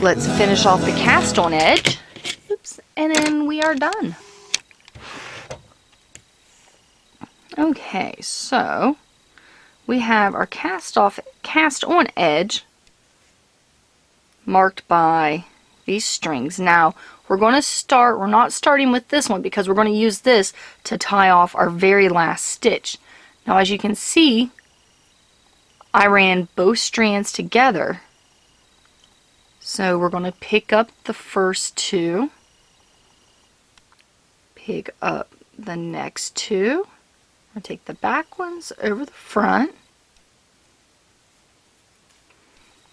let's finish off the cast on edge. Oops, and then we are done. Okay, so we have our cast on edge marked by these strings. Now we're not starting with this one because we're going to use this to tie off our very last stitch. Now as you can see, I ran both strands together. So we're going to pick up the first two, pick up the next two, I'm going to take the back ones over the front.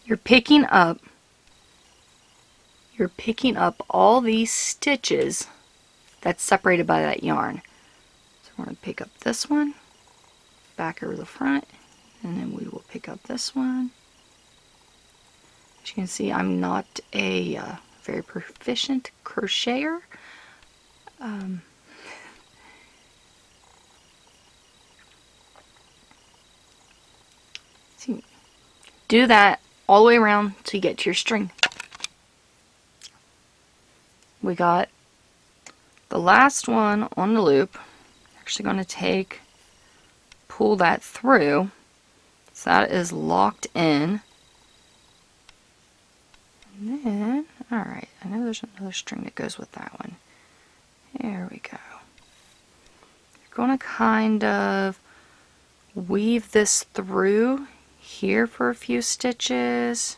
You're picking up all these stitches that's separated by that yarn. So we're going to pick up this one, back over the front, and then we will pick up this one. As you can see, I'm not a very proficient crocheter. So do that all the way around till you get to your string. We got the last one on the loop. Actually going to pull that through, so that is locked in. And then, alright, I know there's another string that goes with that one. There we go. You're going to kind of weave this through here for a few stitches.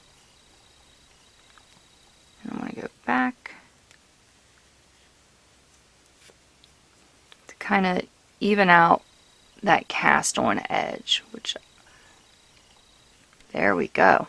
And I'm going to go back to kind of even out that cast on edge, which, there we go.